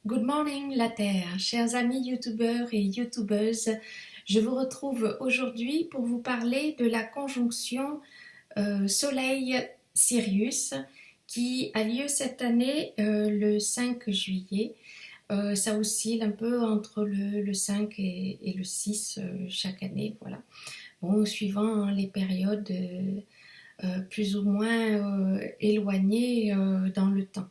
Good morning la Terre, chers amis youtubeurs et youtubeuses. Je vous retrouve aujourd'hui pour vous parler de la conjonction Soleil-Sirius qui a lieu cette année le 5 juillet. Ça oscille un peu entre le 5 et le 6 chaque année, voilà. Bon, suivant les périodes plus ou moins éloignées dans le temps.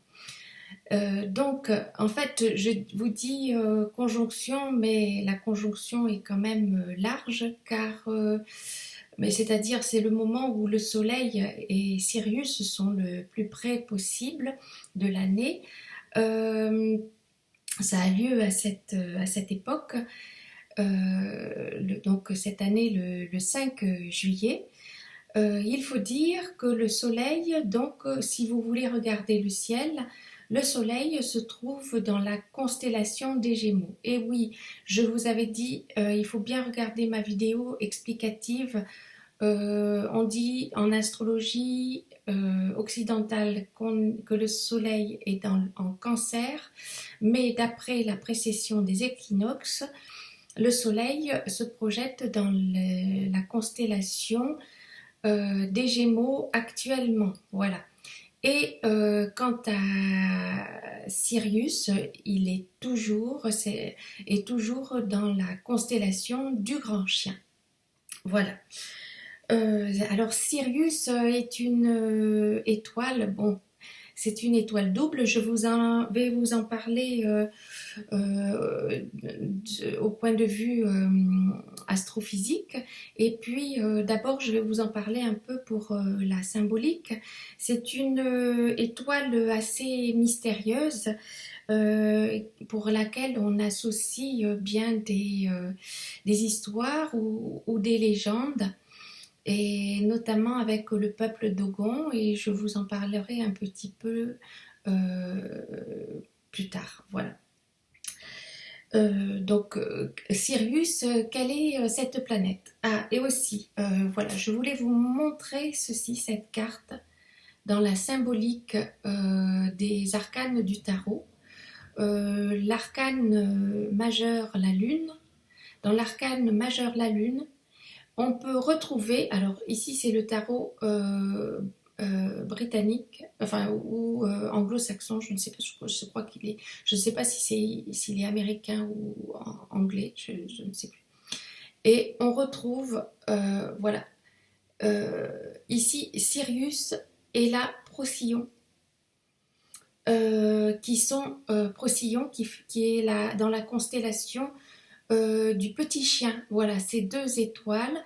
Donc, en fait, je vous dis conjonction, mais la conjonction est quand même large, car, mais c'est-à-dire, c'est le moment où le Soleil et Sirius sont le plus près possible de l'année. Euh, Ça a lieu à cette époque, donc cette année, le 5 juillet. Il faut dire que le Soleil, donc si vous voulez regarder le ciel, le Soleil se trouve dans la constellation des Gémeaux. Et oui, je vous avais dit, il faut bien regarder ma vidéo explicative. On dit en astrologie occidentale que le Soleil est en Cancer, mais d'après la précession des équinoxes, le Soleil se projette dans la constellation des Gémeaux actuellement. Voilà. Et quant à Sirius, il est toujours dans la constellation du Grand Chien. Voilà. Alors Sirius est une étoile, bon, c'est une étoile double, vais vous en parler au point de vue astrophysique. Et puis d'abord, je vais vous en parler un peu pour la symbolique. C'est une étoile assez mystérieuse pour laquelle on associe bien des histoires ou des légendes, et notamment avec le peuple Dogon, et je vous en parlerai un petit peu euh, plus tard. Voilà. Sirius, quelle est cette planète? Ah, et aussi, voilà, je voulais vous montrer cette carte dans la symbolique des arcanes du tarot. L'arcane majeur, la Lune. Dans l'arcane majeur, la Lune, on peut retrouver, alors ici c'est le tarot britannique, enfin ou anglo-saxon, je ne sais pas, je crois qu'il est, je ne sais pas s'il est américain ou anglais, je ne sais plus. Et on retrouve, voilà, ici Sirius et la Procyon, Procyon qui est dans la constellation du petit chien. Voilà, ces deux étoiles,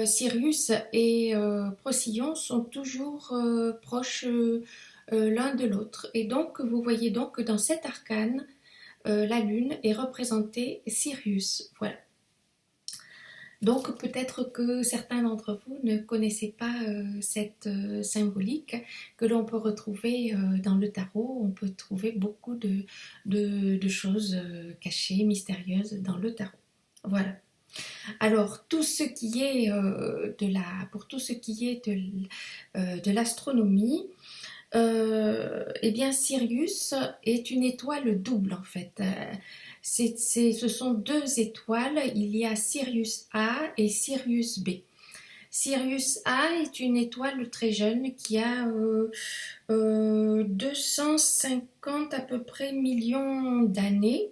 Sirius et Procyon, sont toujours proches l'un de l'autre. Et donc, vous voyez donc que dans cet arcane, la Lune est représentée Sirius. Voilà. Donc peut-être que certains d'entre vous ne connaissaient pas cette symbolique que l'on peut retrouver dans le tarot. On peut trouver beaucoup de choses cachées, mystérieuses dans le tarot. Voilà. Alors, pour tout ce qui est de l'astronomie, eh bien, Sirius est une étoile double en fait. Ce sont deux étoiles, il y a Sirius A et Sirius B. Sirius A est une étoile très jeune qui a 250 à peu près millions d'années.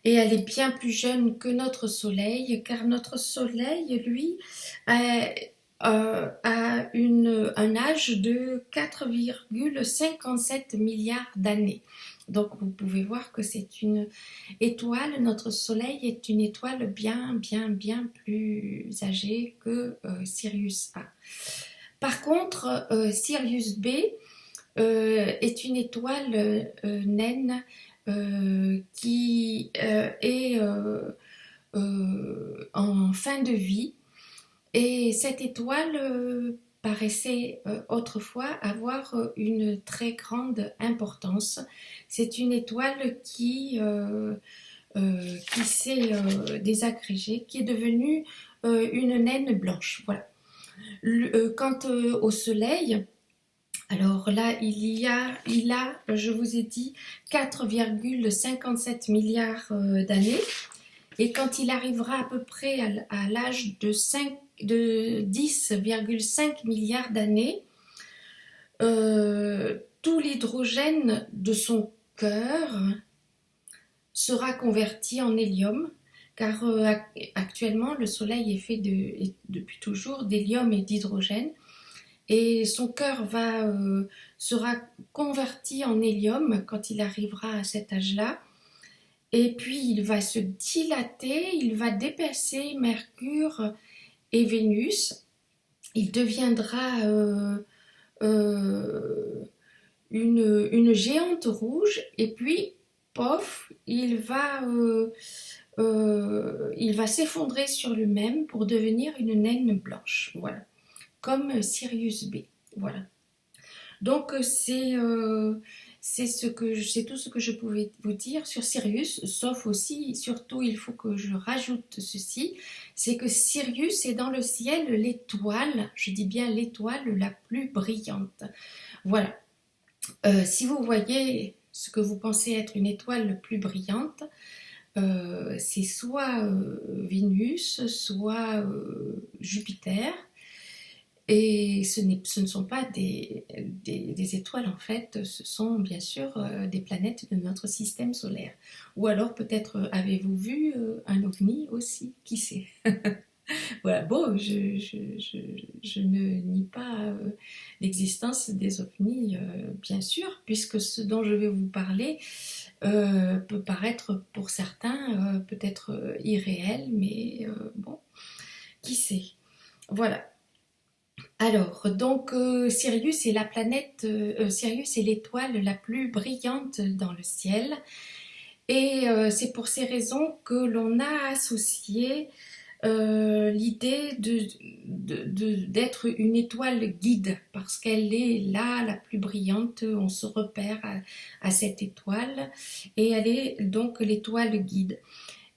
Et elle est bien plus jeune que notre Soleil, car notre Soleil, lui, a un âge de 4,57 milliards d'années. Donc vous pouvez voir que c'est une étoile, notre Soleil est une étoile bien plus âgée que Sirius A. Par contre, Sirius B est une étoile naine qui est en fin de vie, et cette étoile paraissait autrefois avoir une très grande importance. C'est une étoile qui s'est désagrégée, qui est devenue une naine blanche. Voilà. Quant au Soleil, Alors là, je vous ai dit, 4,57 milliards d'années. Et quand il arrivera à peu près à l'âge de 10,5 milliards d'années, tout l'hydrogène de son cœur sera converti en hélium, car actuellement le Soleil est fait depuis toujours d'hélium et d'hydrogène, et son cœur sera converti en hélium quand il arrivera à cet âge-là, et puis il va se dilater, il va dépasser Mercure et Vénus, il deviendra une géante rouge, et puis pof, il va s'effondrer sur lui-même pour devenir une naine blanche, voilà, comme Sirius B, voilà. Donc c'est tout ce que je pouvais vous dire sur Sirius, sauf aussi, surtout il faut que je rajoute ceci, c'est que Sirius est dans le ciel l'étoile, je dis bien l'étoile la plus brillante. Voilà. Si vous voyez ce que vous pensez être une étoile plus brillante, c'est soit Vénus, soit Jupiter. Et ce ne sont pas des étoiles en fait, ce sont bien sûr des planètes de notre système solaire. Ou alors peut-être avez-vous vu un ovni aussi, qui sait. Voilà, bon, je ne nie pas l'existence des ovnis, bien sûr, puisque ce dont je vais vous parler peut paraître pour certains peut-être irréel, mais bon, qui sait. Voilà. Alors, donc Sirius est Sirius est l'étoile la plus brillante dans le ciel, et c'est pour ces raisons que l'on a associé l'idée d'être une étoile guide, parce qu'elle est là, la plus brillante, on se repère à cette étoile, et elle est donc l'étoile guide.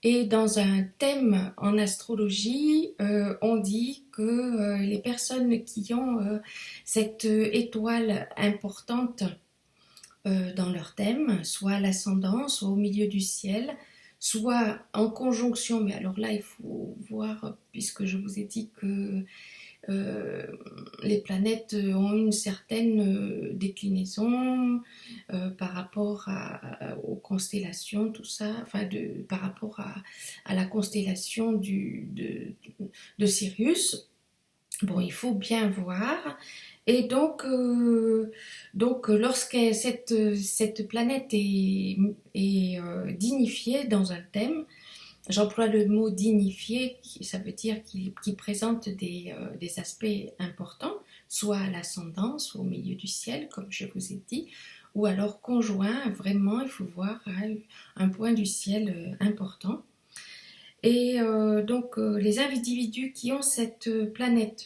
Et dans un thème en astrologie, on dit que les personnes qui ont cette étoile importante dans leur thème, soit à l'ascendant, soit au milieu du ciel, soit en conjonction, mais alors là il faut voir, puisque je vous ai dit que les planètes ont une certaine déclinaison par rapport aux constellations, tout ça, enfin par rapport à la constellation de Sirius. Bon, il faut bien voir. Et donc lorsque cette planète est dignifiée dans un thème, j'emploie le mot dignifié, ça veut dire qu'il présente des aspects importants, soit à l'ascendant, soit au milieu du ciel, comme je vous ai dit, ou alors conjoint, vraiment, il faut voir un point du ciel important. Et donc les individus qui ont cette planète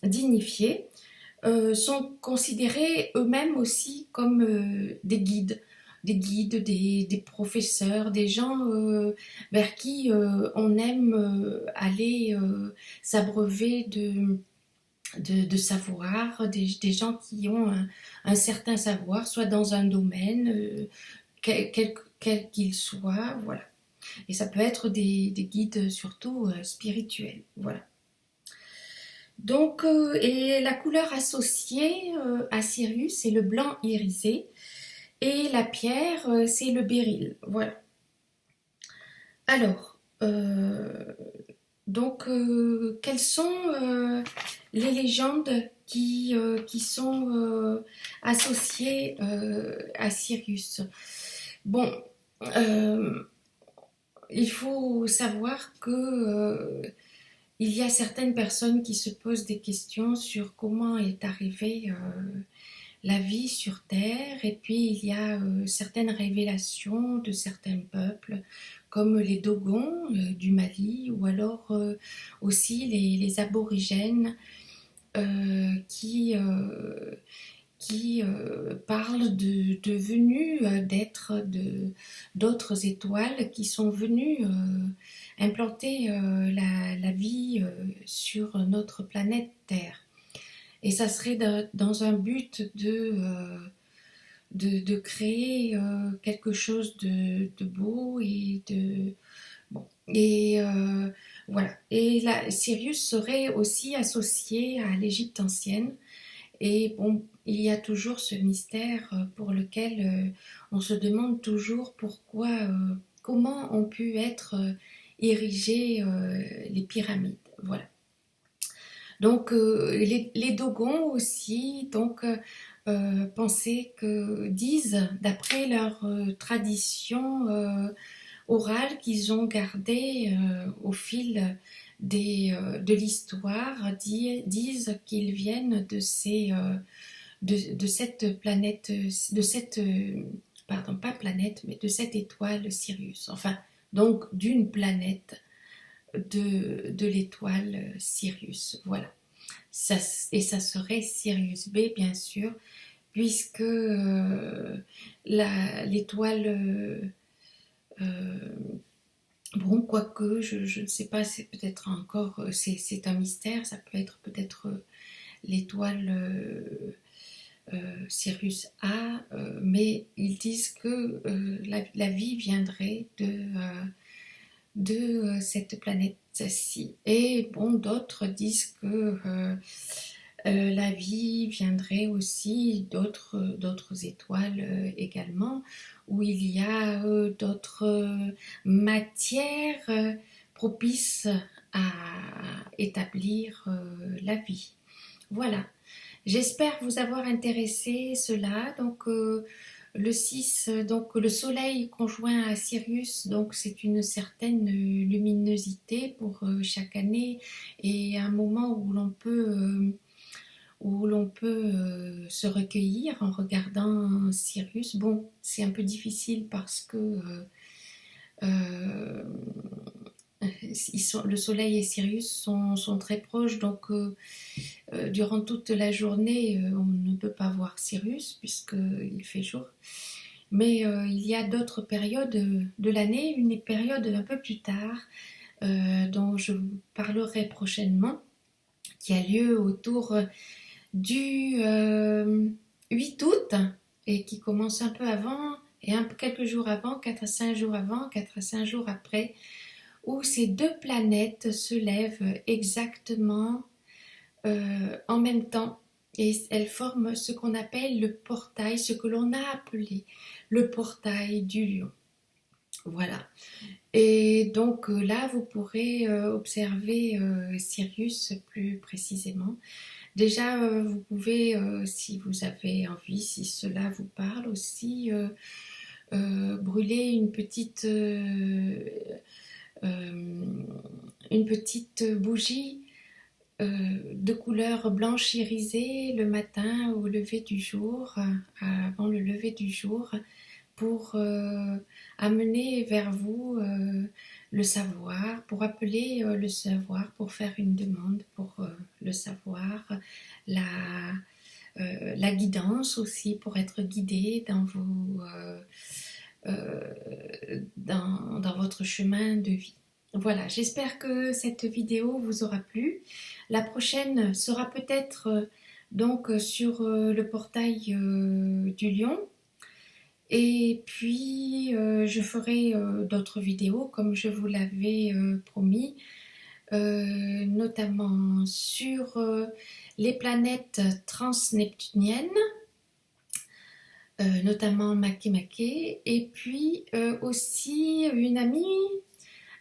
dignifiée sont considérés eux-mêmes aussi comme des professeurs, des gens vers qui on aime aller s'abreuver de savoir, des gens qui ont un certain savoir, soit dans un domaine, quel qu'il soit, voilà. Et ça peut être des guides surtout spirituels, voilà. Donc, et la couleur associée à Sirius, c'est le blanc irisé, et la pierre, c'est le béryl, voilà. Alors, donc, quelles sont les légendes qui sont associées à Sirius? Bon, il faut savoir que il y a certaines personnes qui se posent des questions sur comment est arrivée la vie sur Terre, et puis il y a certaines révélations de certains peuples, comme les Dogons du Mali, ou alors aussi les aborigènes qui parlent de venues d'êtres d'autres étoiles qui sont venus implanter la vie sur notre planète Terre. Et ça serait dans un but de créer quelque chose de beau et de... Bon. Et voilà. Et Sirius serait aussi associé à l'Égypte ancienne. Et bon, il y a toujours ce mystère pour lequel on se demande toujours pourquoi, comment ont pu être érigées les pyramides. Voilà. Donc les Dogons aussi disent d'après leur tradition orale qu'ils ont gardée au fil de l'histoire, disent qu'ils viennent de cette planète, pardon, pas planète, mais de cette étoile Sirius. Enfin, donc d'une planète de l'étoile Sirius. Voilà. Et ça serait Sirius B, bien sûr, puisque l'étoile, bon, quoique, je ne sais pas, c'est peut-être encore, c'est un mystère, ça peut être peut-être l'étoile Sirius A, mais ils disent que la vie viendrait de cette planète-ci. Et bon, d'autres disent que la vie viendrait aussi d'autres étoiles également, où il y a d'autres matières propices à établir la vie. Voilà. J'espère vous avoir intéressé cela. Donc le 6, donc le soleil conjoint à Sirius, donc c'est une certaine luminosité pour chaque année et un moment où l'on peut se recueillir en regardant Sirius. Bon, c'est un peu difficile parce que euh, le soleil et Sirius sont très proches, donc durant toute la journée, on ne peut pas voir Sirius puisqu'il fait jour. Mais il y a d'autres périodes de l'année, une période un peu plus tard, dont je vous parlerai prochainement, qui a lieu autour du 8 août et qui commence un peu avant et quelques jours avant, 4 à 5 jours avant, 4 à 5 jours après, où ces deux planètes se lèvent exactement en même temps et elles forment ce qu'on appelle le portail, ce que l'on a appelé le portail du lion. Voilà. Et donc là, vous pourrez observer Sirius plus précisément. Déjà, vous pouvez, si vous avez envie, si cela vous parle aussi, brûler une petite bougie de couleur blanche irisée le matin au lever du jour, avant le lever du jour, pour amener vers vous le savoir, pour appeler le savoir, pour faire une demande pour le savoir, la guidance aussi, pour être guidé dans votre chemin de vie. Voilà, j'espère que cette vidéo vous aura plu. La prochaine sera peut-être donc sur le portail du lion. Et puis je ferai d'autres vidéos comme je vous l'avais promis, notamment sur les planètes transneptuniennes, notamment Makemake. Et puis aussi une amie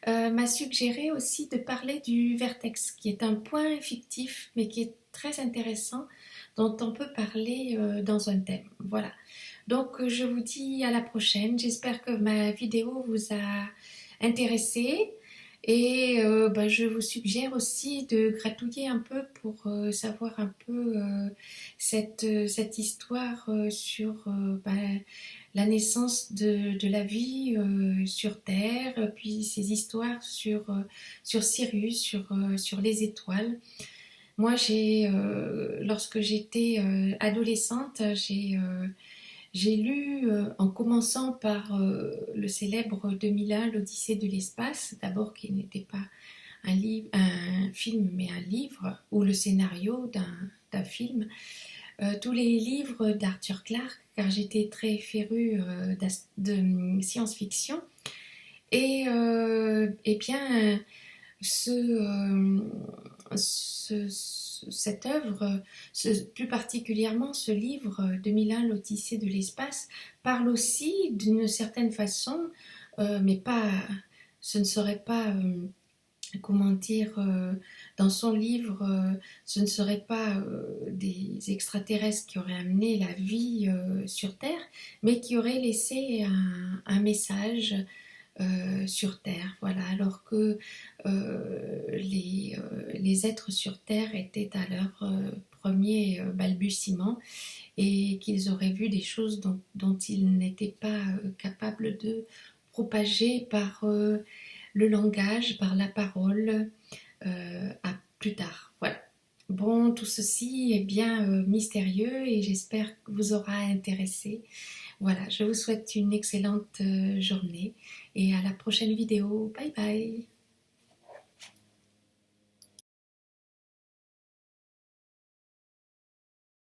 m'a suggéré aussi de parler du vertex, qui est un point fictif, mais qui est très intéressant, dont on peut parler dans un thème. Voilà. Donc, je vous dis à la prochaine. J'espère que ma vidéo vous a intéressé. Et je vous suggère aussi de gratouiller un peu pour savoir un peu cette histoire sur la naissance de la vie sur Terre, puis ces histoires sur Sirius, sur les étoiles. Moi, lorsque j'étais adolescente, J'ai lu, en commençant par le célèbre 2001, l'Odyssée de l'espace, d'abord qui n'était pas un film, mais un livre, ou le scénario d'un film. Tous les livres d'Arthur Clarke, car j'étais très férue de science-fiction. Et bien, ce, euh, cette œuvre, plus particulièrement ce livre 2001, l'Odyssée de l'espace, parle aussi d'une certaine façon, mais pas, ce ne serait pas, comment dire, dans son livre, ce ne serait pas des extraterrestres qui auraient amené la vie sur Terre, mais qui auraient laissé un message sur Terre, voilà, alors que les êtres sur Terre étaient à leur premier balbutiement et qu'ils auraient vu des choses dont ils n'étaient pas capables de propager par le langage, par la parole, à plus tard. Voilà. Bon, tout ceci est bien mystérieux et j'espère que vous aura intéressé. Voilà, je vous souhaite une excellente journée et à la prochaine vidéo. Bye bye.